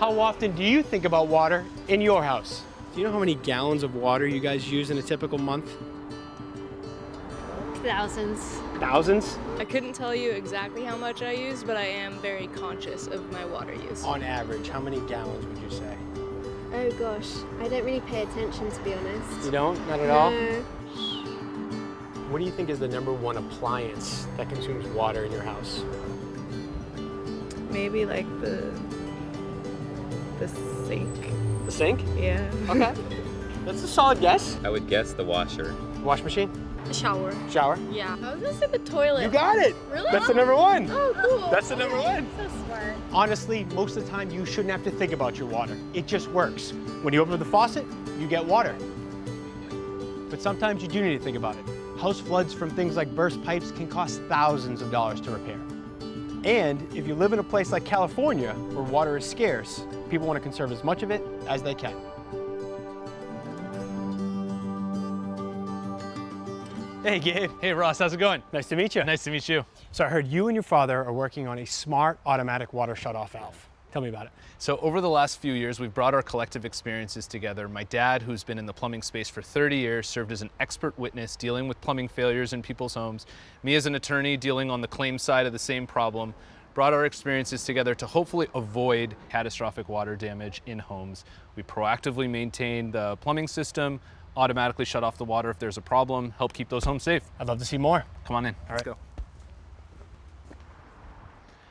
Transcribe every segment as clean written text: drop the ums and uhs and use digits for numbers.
How often do you think about water in your house? Do you know how many gallons of water you guys use in a typical month? Thousands. Thousands? I couldn't tell you exactly how much I use, but I am very conscious of my water use. On average, how many gallons would you say? Oh gosh, I don't really pay attention, to be honest. You don't? Not at all? No. What do you think is the #1 appliance that consumes water in your house? Maybe like the sink. The sink? Yeah. Okay. That's a solid guess. I would guess the washer. Wash machine? The shower. Shower? Yeah. I was gonna say the toilet. You got it! Really? That's the #1. Oh, cool. That's the #1. So smart. Honestly, most of the time you shouldn't have to think about your water. It just works. When you open up the faucet, you get water. But sometimes you do need to think about it. House floods from things like burst pipes can cost thousands of dollars to repair. And if you live in a place like California, where water is scarce, people want to conserve as much of it as they can. Hey, Gabe. Hey, Ross, how's it going? Nice to meet you. Nice to meet you. So I heard you and your father are working on a smart automatic water shutoff valve. Tell me about it. So over the last few years, we've brought our collective experiences together. My dad, who's been in the plumbing space for 30 years, served as an expert witness dealing with plumbing failures in people's homes. Me as an attorney dealing on the claim side of the same problem. Brought our experiences together to hopefully avoid catastrophic water damage in homes. We proactively maintain the plumbing system, automatically shut off the water if there's a problem, help keep those homes safe. I'd love to see more. Come on in, All let's right. go.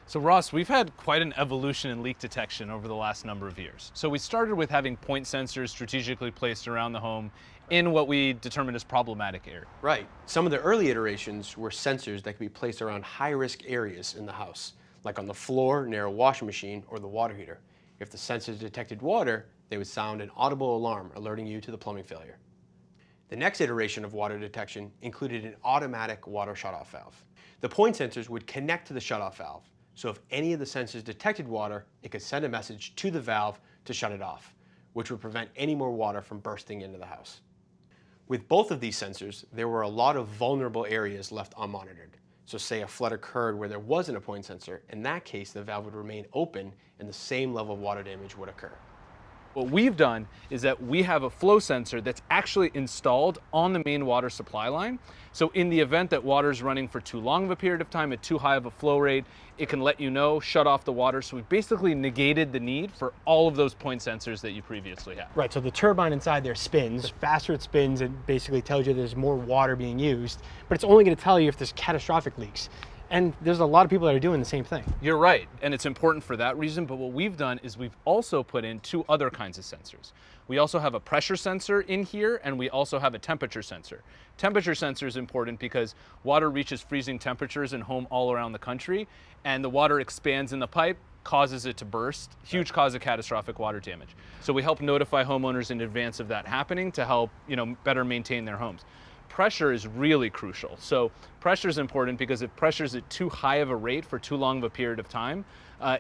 So Ross, we've had quite an evolution in leak detection over the last number of years. So we started with having point sensors strategically placed around the home in what we determined as problematic area. Right. Some of the early iterations were sensors that could be placed around high-risk areas in the house, like on the floor near a washing machine or the water heater. If the sensors detected water, they would sound an audible alarm alerting you to the plumbing failure. The next iteration of water detection included an automatic water shutoff valve. The point sensors would connect to the shutoff valve, so if any of the sensors detected water, it could send a message to the valve to shut it off, which would prevent any more water from bursting into the house. With both of these sensors, there were a lot of vulnerable areas left unmonitored. So say a flood occurred where there wasn't a point sensor, in that case the valve would remain open and the same level of water damage would occur. What we've done is that we have a flow sensor that's actually installed on the main water supply line. So in the event that water is running for too long of a period of time at too high of a flow rate, it can let you know, shut off the water. So we've basically negated the need for all of those point sensors that you previously had. Right, so the turbine inside there spins. The faster it spins, it basically tells you there's more water being used, but it's only going to tell you if there's catastrophic leaks. And there's a lot of people that are doing the same thing. You're right, and it's important for that reason, but what we've done is we've also put in 2 other kinds of sensors. We also have a pressure sensor in here, and we also have a temperature sensor. Temperature sensor is important because water reaches freezing temperatures in home all around the country, and the water expands in the pipe, causes it to burst, huge cause of catastrophic water damage. So we help notify homeowners in advance of that happening to help, better maintain their homes. Pressure is really crucial. So pressure is important because if pressure is at too high of a rate for too long of a period of time,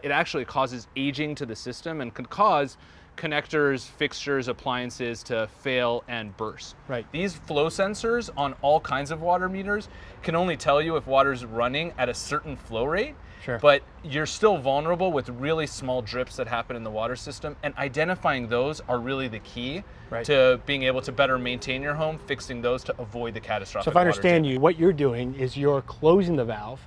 it actually causes aging to the system and can cause connectors, fixtures, appliances to fail and burst. Right. These flow sensors on all kinds of water meters can only tell you if water's running at a certain flow rate. Sure. But you're still vulnerable with really small drips that happen in the water system, and identifying those are really the key to being able to better maintain your home, fixing those to avoid the catastrophic. So if I understand you, what you're doing is you're closing the valve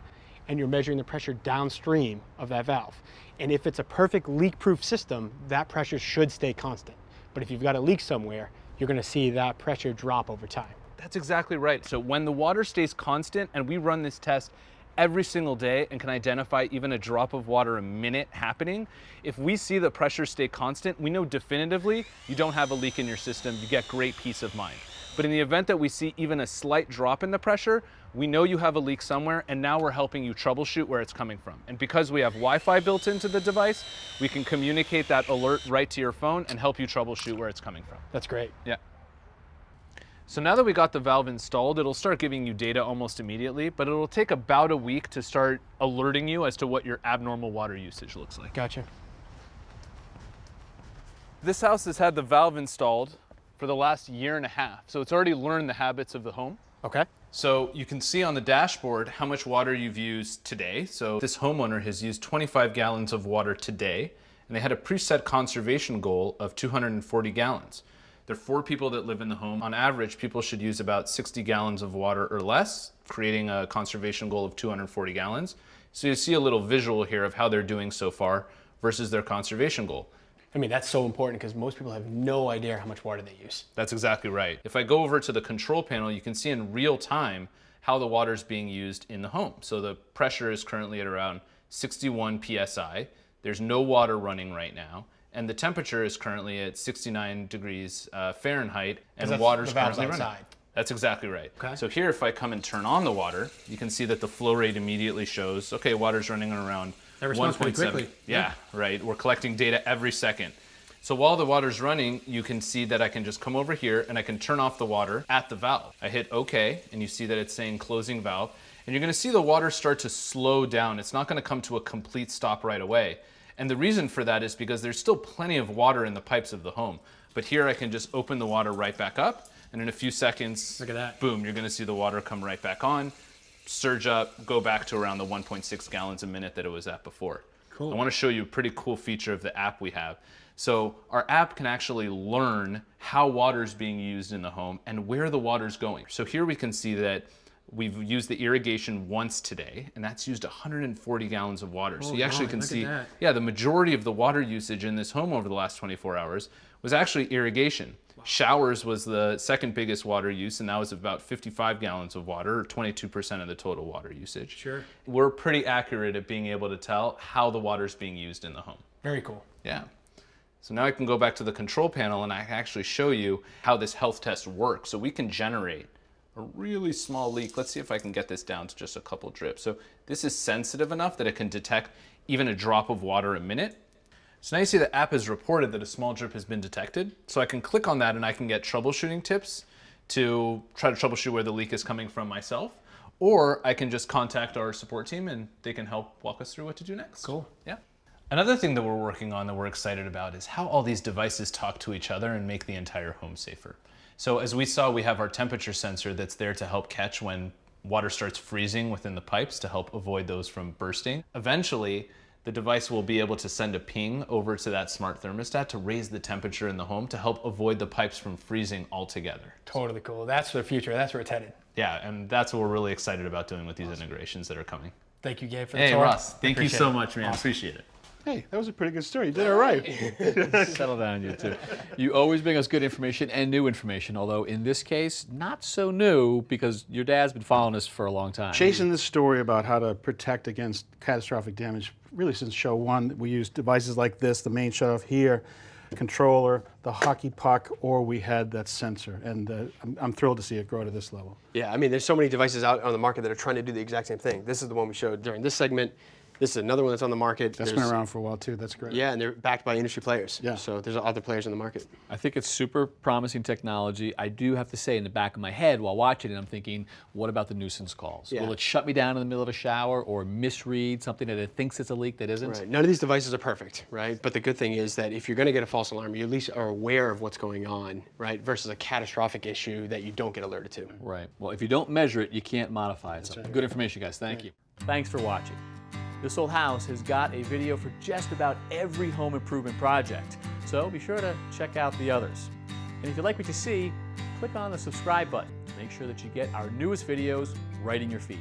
and you're measuring the pressure downstream of that valve. And if it's a perfect leak-proof system, that pressure should stay constant. But if you've got a leak somewhere, you're going to see that pressure drop over time. That's exactly right. So when the water stays constant, and we run this test every single day and can identify even a drop of water a minute happening, if we see the pressure stay constant, we know definitively you don't have a leak in your system. You get great peace of mind. But in the event that we see even a slight drop in the pressure, we know you have a leak somewhere, and now we're helping you troubleshoot where it's coming from. And because we have Wi-Fi built into the device, we can communicate that alert right to your phone and help you troubleshoot where it's coming from. That's great. Yeah. So now that we got the valve installed, it'll start giving you data almost immediately, but it'll take about a week to start alerting you as to what your abnormal water usage looks like. Gotcha. This house has had the valve installed for the last 1.5 years, so it's already learned the habits of the home. Okay. So you can see on the dashboard how much water you've used today. So this homeowner has used 25 gallons of water today, and they had a preset conservation goal of 240 gallons. There are 4 people that live in the home. On average, people should use about 60 gallons of water or less, creating a conservation goal of 240 gallons. So you see a little visual here of how they're doing so far versus their conservation goal. I mean, that's so important because most people have no idea how much water they use. That's exactly right. If I go over to the control panel, you can see in real time how the water is being used in the home. So the pressure is currently at around 61 psi. There's no water running right now. And the temperature is currently at 69 degrees Fahrenheit, and water's currently running. That's exactly right. Okay. So here, if I come and turn on the water, you can see that the flow rate immediately shows, okay, water's running around 1.7. Yeah, right. We're collecting data every second. So while the water's running, you can see that I can just come over here and I can turn off the water at the valve. I hit OK, and you see that it's saying closing valve. And you're going to see the water start to slow down. It's not going to come to a complete stop right away. And the reason for that is because there's still plenty of water in the pipes of the home. But here I can just open the water right back up, and in a few seconds, look at that. Boom, you're gonna see the water come right back on, surge up, go back to around the 1.6 gallons a minute that it was at before. Cool. I wanna show you a pretty cool feature of the app we have. So our app can actually learn how water is being used in the home and where the water's going. So here we can see that we've used the irrigation once today, and that's used 140 gallons of water. So you actually can see, yeah, the majority of the water usage in this home over the last 24 hours was actually irrigation. Wow. Showers was the second biggest water use, and that was about 55 gallons of water, or 22% of the total water usage. Sure. We're pretty accurate at being able to tell how the water's being used in the home. Very cool. Yeah. So now I can go back to the control panel and I can actually show you how this health test works. So we can generate a really small leak. Let's see if I can get this down to just a couple drips. So this is sensitive enough that it can detect even a drop of water a minute. So now you see the app has reported that a small drip has been detected. So I can click on that and I can get troubleshooting tips to try to troubleshoot where the leak is coming from myself. Or I can just contact our support team and they can help walk us through what to do next. Cool. Yeah. Another thing that we're working on that we're excited about is how all these devices talk to each other and make the entire home safer. So as we saw, we have our temperature sensor that's there to help catch when water starts freezing within the pipes to help avoid those from bursting. Eventually, the device will be able to send a ping over to that smart thermostat to raise the temperature in the home to help avoid the pipes from freezing altogether. Totally cool. That's the future. That's where it's headed. Yeah, and that's what we're really excited about doing with these integrations that are coming. Thank you, Gabe, for the Hey, tour. Ross, thank you so much, man. Appreciate it. Hey, that was a pretty good story. You did it right. Settle down, you two. You always bring us good information and new information, although in this case, not so new because your dad's been following us for a long time. Chasing this story about how to protect against catastrophic damage, really since show one, we used devices like this, the main shutoff here, controller, the hockey puck, or we had that sensor. And I'm thrilled to see it grow to this level. Yeah, I mean, there's so many devices out on the market that are trying to do the exact same thing. This is the one we showed during this segment. This is another one that's on the market. That's been around for a while too. That's great. Yeah, and they're backed by industry players. Yeah. So there's other players in the market. I think it's super promising technology. I do have to say in the back of my head while watching it, I'm thinking, what about the nuisance calls? Yeah. Will it shut me down in the middle of a shower or misread something that it thinks it's a leak that isn't? Right. None of these devices are perfect, right? But the good thing is that if you're going to get a false alarm, you at least are aware of what's going on, right? Versus a catastrophic issue that you don't get alerted to. Right. Well, if you don't measure it, you can't modify it. So good information, guys. Thank you. Thanks for watching. This Old House has got a video for just about every home improvement project, so be sure to check out the others. And if you like what you see, click on the subscribe button to make sure that you get our newest videos right in your feed.